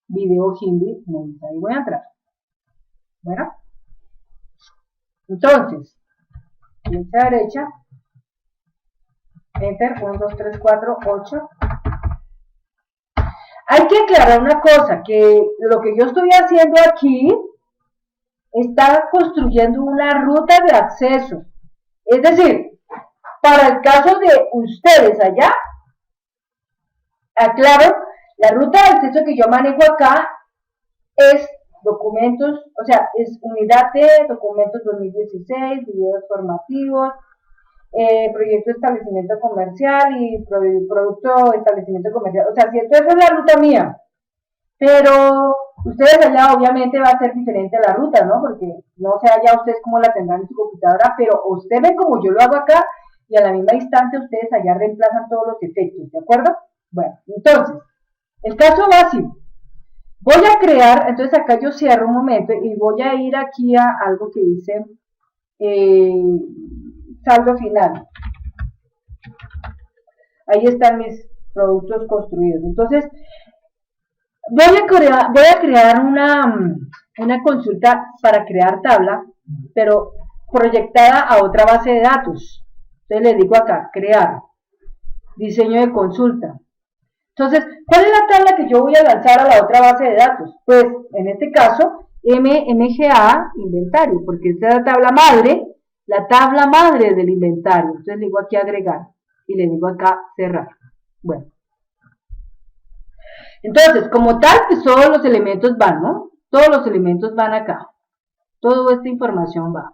Video Hindi Movie. Ahí voy a entrar. Bueno, entonces, flecha derecha, enter, 1, 2, 3, 4, 8. Hay que aclarar una cosa, que lo que yo estoy haciendo aquí está construyendo una ruta de acceso. Es decir, para el caso de ustedes allá, aclaro, la ruta de acceso que yo manejo acá es documentos, o sea, es unidad de documentos 2016, videos formativos, proyecto de establecimiento comercial y producto de establecimiento comercial. O sea, si esta es la ruta mía, pero ustedes allá obviamente va a ser diferente la ruta, ¿no? Porque no sé allá ustedes cómo la tendrán en su computadora, pero ustedes ven como yo lo hago acá y a la misma instancia ustedes allá reemplazan todos los efectos, ¿de acuerdo? Bueno, entonces, el caso va así. Voy a crear, entonces acá yo cierro un momento y voy a ir aquí a algo que dice saldo final. Ahí están mis productos construidos. Entonces, voy a crear una consulta para crear tabla, pero proyectada a otra base de datos. Entonces le digo acá, crear, diseño de consulta. Entonces, ¿cuál es la tabla que yo voy a lanzar a la otra base de datos? Pues, en este caso, MMGA inventario, porque esta es la tabla madre del inventario. Entonces le digo aquí agregar y le digo acá cerrar. Bueno. Entonces, como tal, pues todos los elementos van, ¿no? Todos los elementos van acá. Toda esta información va.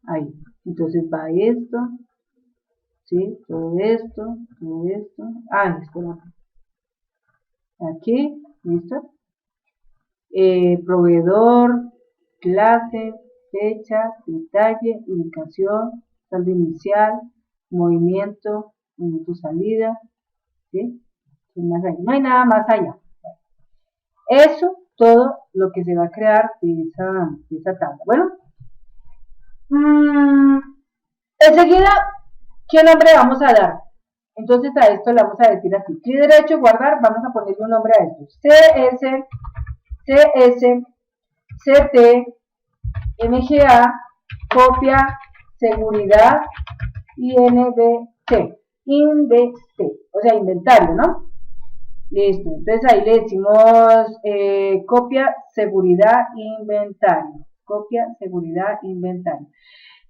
Ahí. Entonces va esto. ¿Sí? Todo esto. Ah, esto. Aquí. ¿Listo? Proveedor, clase, fecha, detalle, ubicación, saldo inicial, movimiento salida. ¿Sí? Más allá. No hay nada más allá. Eso, todo lo que se va a crear de esa tabla. Bueno, enseguida, ¿qué nombre vamos a dar? Entonces a esto le vamos a decir así, clic derecho, guardar, vamos a ponerle un nombre a esto, CS, CT, MGA, copia, seguridad, INVT, o sea, inventario, ¿no? Listo, entonces ahí le decimos copia, seguridad, inventario, copia, seguridad, inventario.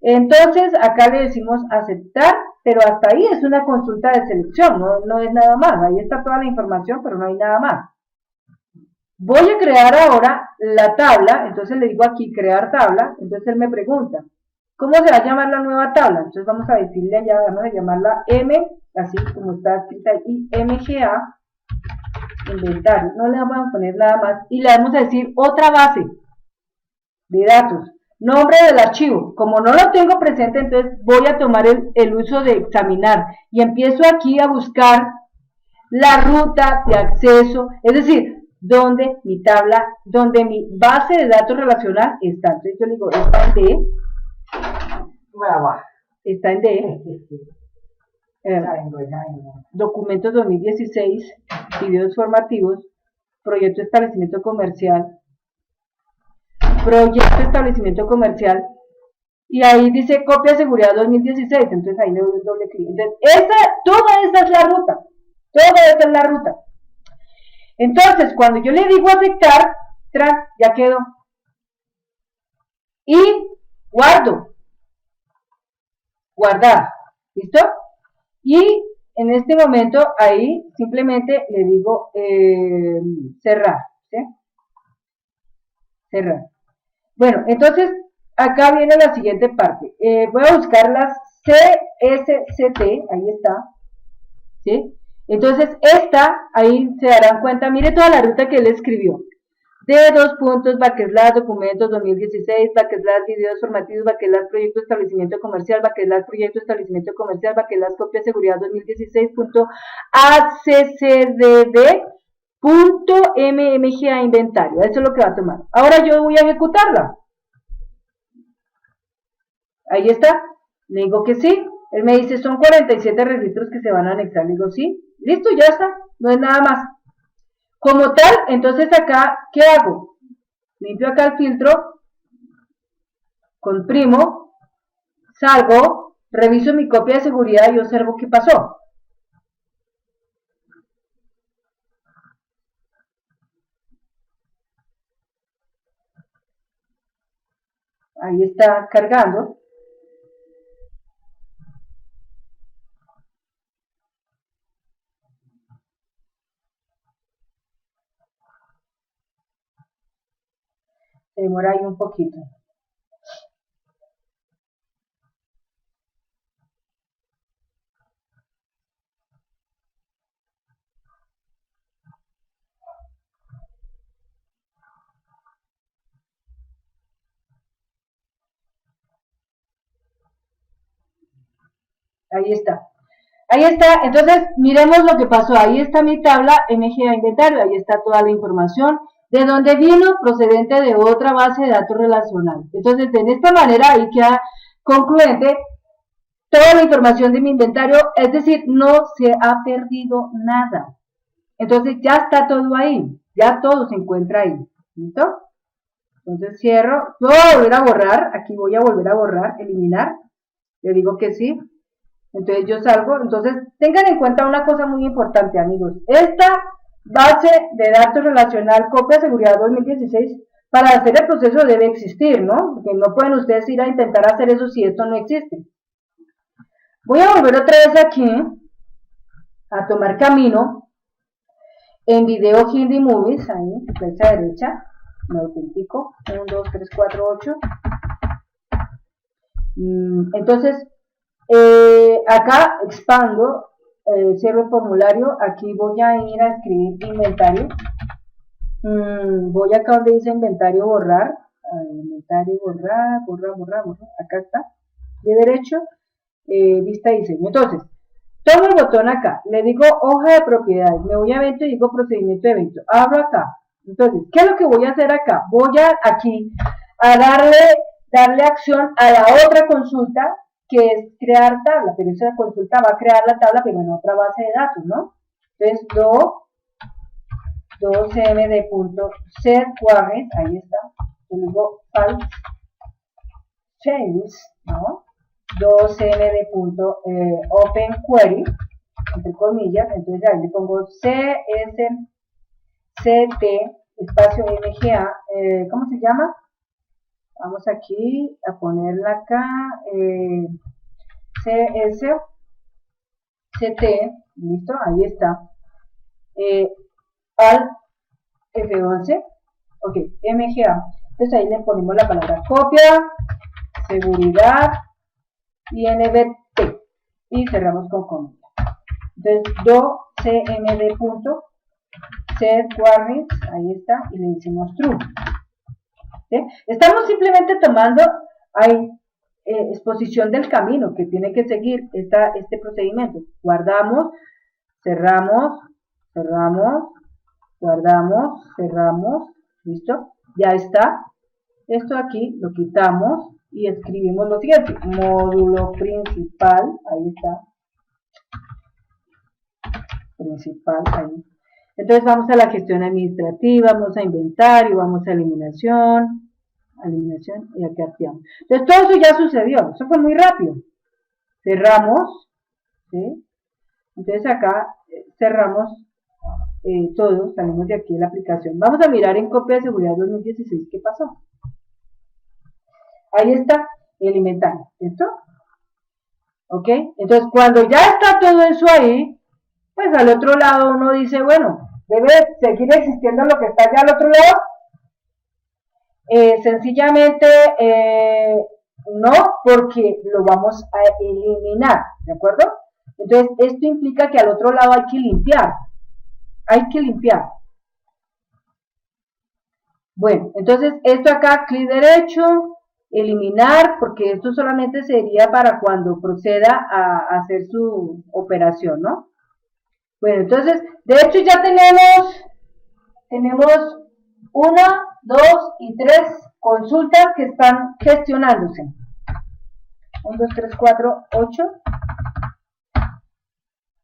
Entonces acá le decimos aceptar, pero hasta ahí es una consulta de selección, no es nada más, ahí está toda la información, pero no hay nada más. Voy a crear ahora la tabla, entonces le digo aquí crear tabla, entonces él me pregunta, ¿cómo se va a llamar la nueva tabla? Entonces vamos a decirle allá, vamos a llamarla M, así como está escrita aquí, MGA, inventario, no le vamos a poner nada más, y le vamos a decir otra base de datos, nombre del archivo, como no lo tengo presente, entonces voy a tomar el uso de examinar, y empiezo aquí a buscar la ruta de acceso, es decir, donde mi tabla, donde mi base de datos relacional está. Entonces yo le digo, está en D, está en D, documentos 2016, videos formativos, proyecto de establecimiento comercial, y ahí dice copia de seguridad 2016, entonces ahí le doy un doble clic. Entonces, toda esa es la ruta, Entonces, cuando yo le digo aceptar, ya quedó. Y guardar, ¿listo? Y en este momento, ahí simplemente le digo cerrar, ¿sí? Cerrar. Bueno, entonces, acá viene la siguiente parte. Voy a buscar las CSCT, ahí está, ¿sí? Entonces, ahí se darán cuenta, mire toda la ruta que él escribió. De documentos 2016, videos formativos, proyecto establecimiento comercial, proyecto establecimiento comercial, copia seguridad 2016.accdb.mmga inventario. Eso es lo que va a tomar. Ahora yo voy a ejecutarla. Ahí está. Le digo que sí. Él me dice, son 47 registros que se van a anexar. Le digo, sí. Listo, ya está. No es nada más. Como tal, entonces acá, ¿qué hago? Limpio acá el filtro, comprimo, salgo, reviso mi copia de seguridad y observo qué pasó. Ahí está cargando. Se demora ahí un poquito. Ahí está. Ahí está, entonces miremos lo que pasó. Ahí está mi tabla MGA inventario, ahí está toda la información. ¿De dónde vino? Procedente de otra base de datos relacional. Entonces, de esta manera ahí queda concluyente toda la información de mi inventario, es decir, no se ha perdido nada. Entonces ya está todo ahí, ya todo se encuentra ahí. ¿Listo? Entonces cierro, voy a volver a borrar, aquí voy a volver a borrar, eliminar, le digo que sí. Entonces yo salgo, entonces tengan en cuenta una cosa muy importante, amigos. Esta base de datos relacional copia seguridad 2016, para hacer el proceso debe existir, ¿no? Porque no pueden ustedes ir a intentar hacer eso si esto no existe. Voy a volver otra vez aquí, a tomar camino, en video Hindi Movies, ahí, derecha a derecha, me autentico, 1, 2, 3, 4, 8. Entonces, acá expando, cierro el formulario, aquí voy a ir a escribir inventario, voy acá donde dice inventario borrar, inventario borrar, acá está, de derecho, vista diseño. Entonces, tomo el botón acá, le digo hoja de propiedades, me voy a evento y digo procedimiento de evento, abro acá. Entonces, ¿qué es lo que voy a hacer acá? Voy a aquí a darle acción a la otra consulta que es crear tabla, pero esa consulta va a crear la tabla, pero en otra base de datos, ¿no? Entonces, do.cmd.setQueries, ahí está, yo digo false change, ¿no? do.cmd.openQuery, entre comillas, entonces ahí le pongo csct espacio mga, ¿cómo se llama? Vamos aquí a ponerla acá, csct, listo, ahí está, al F11, ok, mga, entonces ahí le ponemos la palabra copia, seguridad y nbt, y cerramos con comillas. Entonces, do.cmd.setQueries, ahí está, y le decimos true. ¿Sí? Estamos simplemente tomando exposición del camino que tiene que seguir este procedimiento. Guardamos, cerramos, cerramos, guardamos, cerramos, listo, ya está. Esto aquí lo quitamos y escribimos lo siguiente, módulo principal, ahí está, principal, ahí. Entonces vamos a la gestión administrativa, vamos a inventario, vamos a eliminación, y aquí activamos. Entonces todo eso ya sucedió, eso fue muy rápido. Cerramos, ¿sí? Entonces acá cerramos todo, salimos de aquí de la aplicación. Vamos a mirar en copia de seguridad 2016 qué pasó. Ahí está el inventario, ¿listo? ¿Ok? Entonces cuando ya está todo eso ahí, pues al otro lado uno dice, bueno, debe seguir existiendo lo que está allá al otro lado. Sencillamente no, porque lo vamos a eliminar, ¿de acuerdo? Entonces esto implica que al otro lado hay que limpiar. Bueno, entonces esto acá, clic derecho, eliminar, porque esto solamente sería para cuando proceda a hacer su operación, ¿no? Bueno, entonces, de hecho ya tenemos 1, 2 y 3 consultas que están gestionándose. 1, 2, 3, 4, 8.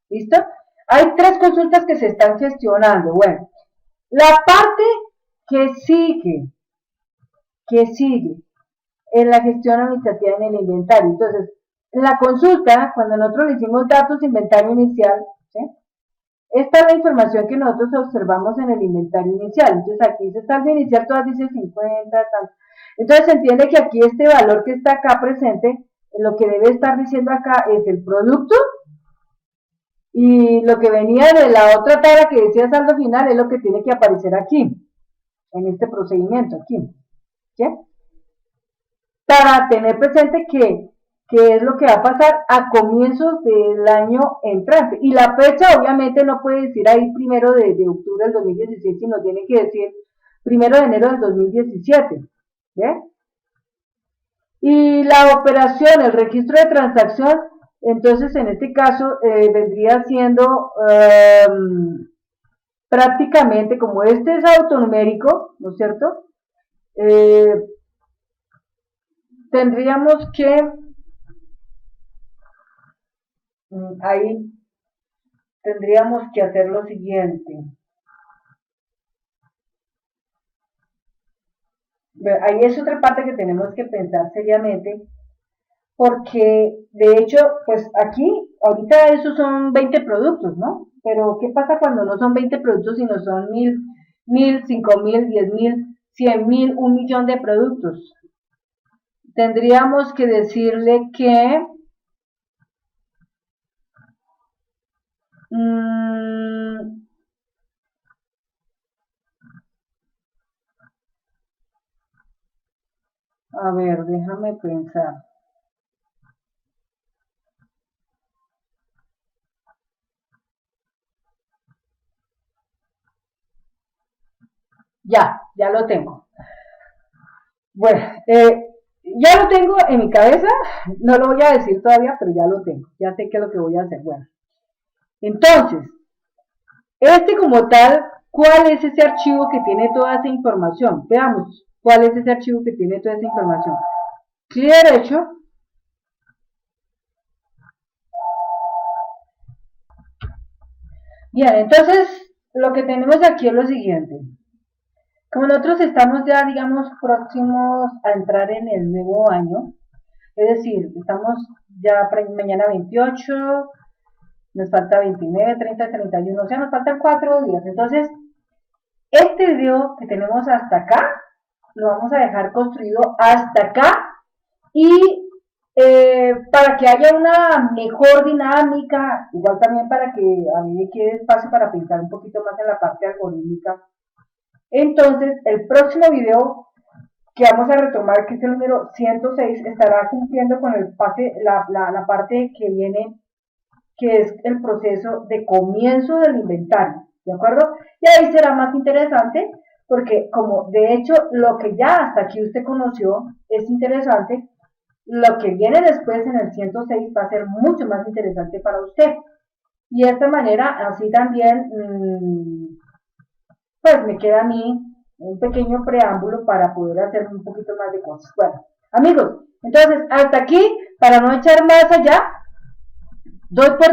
¿Listo? Hay 3 consultas que se están gestionando. Bueno, la parte que sigue en la gestión administrativa en el inventario. Entonces, la consulta, cuando nosotros le hicimos datos inventario inicial, ¿sí? Esta es la información que nosotros observamos en el inventario inicial. Entonces aquí dice saldo inicial, todas dice 50, tanto. Entonces se entiende que aquí este valor que está acá presente, lo que debe estar diciendo acá es el producto, y lo que venía de la otra tabla que decía saldo final es lo que tiene que aparecer aquí, en este procedimiento, aquí. ¿Sí? Para tener presente que es lo que va a pasar a comienzos del año entrante. Y la fecha obviamente no puede decir ahí 1 de octubre del 2016, sino tiene que decir 1 de enero del 2017. ¿Ve? Y la operación, el registro de transacción, entonces en este caso vendría siendo prácticamente, como este es autonumérico, ¿no es cierto? Tendríamos que ahí tendríamos que hacer lo siguiente. Ahí es otra parte que tenemos que pensar seriamente, porque de hecho, pues aquí, ahorita esos son 20 productos, ¿no? Pero ¿qué pasa cuando no son 20 productos, sino son 1000, 5000, 10000, 100.000, 1.000.000 de productos? Tendríamos que decirle que a ver, déjame pensar. Ya lo tengo. Bueno, ya lo tengo en mi cabeza, no lo voy a decir todavía, pero ya lo tengo, ya sé qué es lo que voy a hacer. Bueno, entonces, como tal, ¿cuál es ese archivo que tiene toda esa información? Veamos, ¿cuál es ese archivo que tiene toda esa información? Clic derecho, Bien, entonces lo que tenemos aquí es lo siguiente. Como nosotros estamos ya, digamos, próximos a entrar en el nuevo año, es decir, estamos ya mañana 28, nos falta 29, 30, 31, o sea, nos faltan 4 días. Entonces, este video que tenemos hasta acá, lo vamos a dejar construido hasta acá y para que haya una mejor dinámica, igual también para que a mí me quede espacio para pensar un poquito más en la parte algorítmica. Entonces, el próximo video que vamos a retomar, que es el número 106, estará cumpliendo con el la parte que viene, que es el proceso de comienzo del inventario, ¿de acuerdo? Y ahí será más interesante, porque como de hecho lo que ya hasta aquí usted conoció es interesante, lo que viene después en el 106 va a ser mucho más interesante para usted. Y de esta manera, así también, pues me queda a mí un pequeño preámbulo para poder hacer un poquito más de cosas. Bueno, amigos, entonces hasta aquí, para no echar más allá, doy por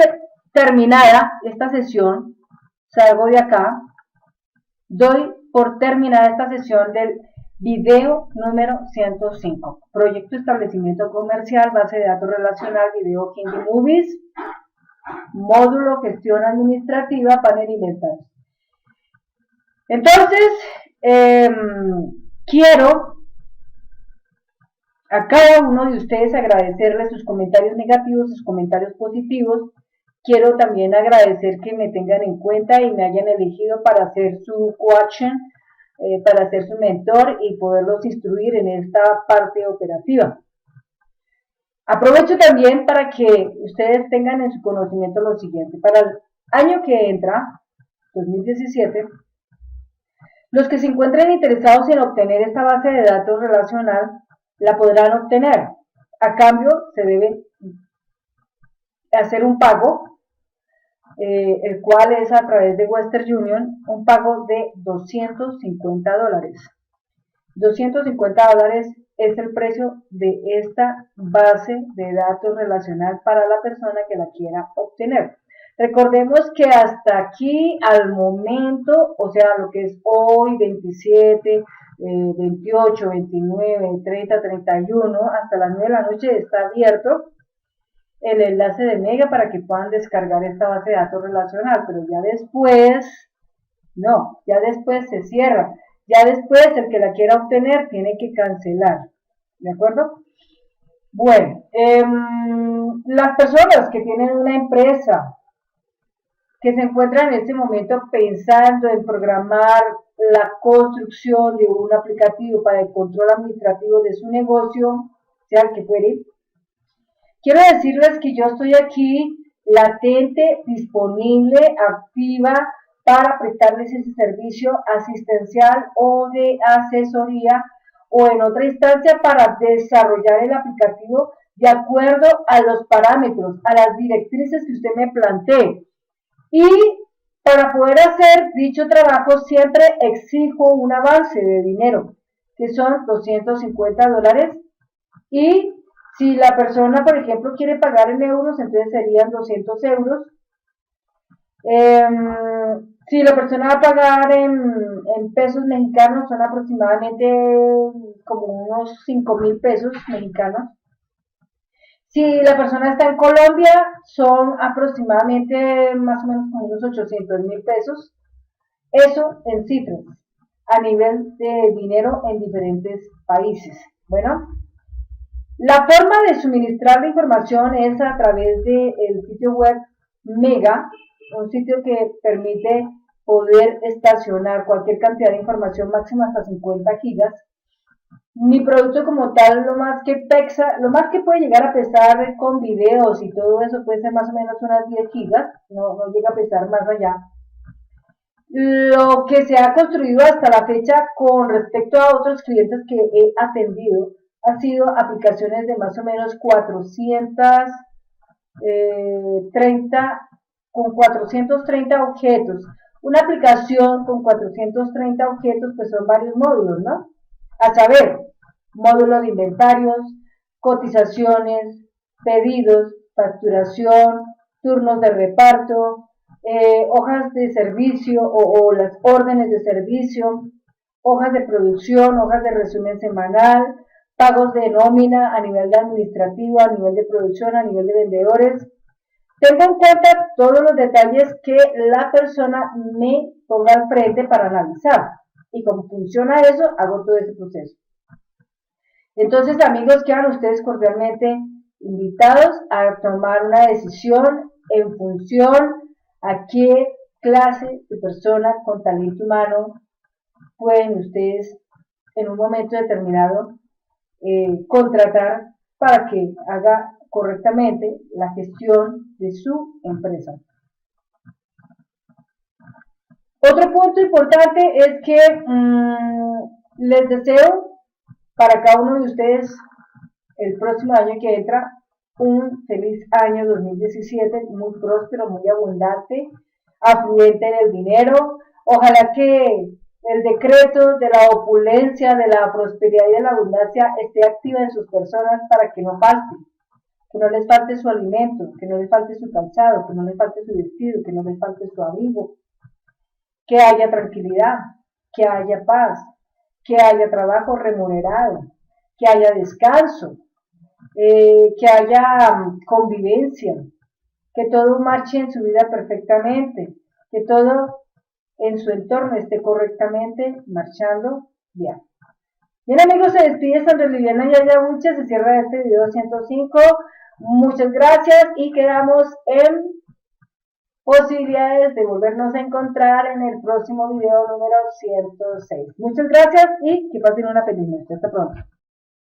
terminada esta sesión, salgo de acá, doy por terminada esta sesión del video número 105, proyecto establecimiento comercial, base de datos relacional, video Hindi Movies, módulo gestión administrativa, panel inventarios. Entonces, quiero a cada uno de ustedes agradecerles sus comentarios negativos, sus comentarios positivos. Quiero también agradecer que me tengan en cuenta y me hayan elegido para ser su coach, para ser su mentor y poderlos instruir en esta parte operativa. Aprovecho también para que ustedes tengan en su conocimiento lo siguiente. Para el año que entra, 2017, los que se encuentren interesados en obtener esta base de datos relacional la podrán obtener. A cambio, se debe hacer un pago, el cual es a través de Western Union, un pago de $250. $250 es el precio de esta base de datos relacional para la persona que la quiera obtener. Recordemos que hasta aquí, al momento, o sea, lo que es hoy, 27, 28, 29, 30, 31, hasta las 9 de la noche está abierto el enlace de Mega para que puedan descargar esta base de datos relacional, pero ya después, no, ya después se cierra. Ya después, el que la quiera obtener tiene que cancelar, ¿de acuerdo? Bueno, las personas que tienen una empresa, que se encuentran en este momento pensando en programar la construcción de un aplicativo para el control administrativo de su negocio, sea el que fuere, quiero decirles que yo estoy aquí latente, disponible, activa, para prestarles ese servicio asistencial o de asesoría o en otra instancia para desarrollar el aplicativo de acuerdo a los parámetros, a las directrices que usted me plantee. Y para poder hacer dicho trabajo siempre exijo un avance de dinero, que son $250. Y si la persona, por ejemplo, quiere pagar en euros, entonces serían 200 euros. Si la persona va a pagar en pesos mexicanos, son aproximadamente como unos 5,000 pesos mexicanos. Si la persona está en Colombia, son aproximadamente más o menos como unos 800,000 pesos. Eso en cifras, a nivel de dinero en diferentes países. Bueno, la forma de suministrar la información es a través del sitio web Mega, un sitio que permite poder estacionar cualquier cantidad de información máxima hasta 50 gigas. Mi producto como tal, lo más que puede llegar a pesar con videos y todo eso puede ser más o menos unas 10 gigas, no llega a pesar más allá. Lo que se ha construido hasta la fecha con respecto a otros clientes que he atendido ha sido aplicaciones de más o menos 430 objetos. Una aplicación con 430 objetos, pues son varios módulos, ¿no? A saber, módulo de inventarios, cotizaciones, pedidos, facturación, turnos de reparto, hojas de servicio o las órdenes de servicio, hojas de producción, hojas de resumen semanal, pagos de nómina a nivel de administrativo, a nivel de producción, a nivel de vendedores. Tengo en cuenta todos los detalles que la persona me ponga al frente para analizar. Y cómo funciona eso, hago todo ese proceso. Entonces, amigos, quedan ustedes cordialmente invitados a tomar una decisión en función a qué clase de persona con talento humano pueden ustedes en un momento determinado contratar para que haga correctamente la gestión de su empresa. Otro punto importante es que les deseo para cada uno de ustedes el próximo año que entra un feliz año 2017, muy próspero, muy abundante, afluente en el dinero. Ojalá que el decreto de la opulencia, de la prosperidad y de la abundancia esté activa en sus personas para que no falte, que no les falte su alimento, que no les falte su calzado, que no les falte su vestido, que no les falte su abrigo, que haya tranquilidad, que haya paz, que haya trabajo remunerado, que haya descanso, que haya convivencia, que todo marche en su vida perfectamente, que todo en su entorno esté correctamente marchando bien. Bien, amigos, se despide Sandra Liliana Yaya Buche, se cierra este video 105. Muchas gracias y quedamos en posibilidades de volvernos a encontrar en el próximo video número 106. Muchas gracias y que pasen una feliz noche. Hasta pronto.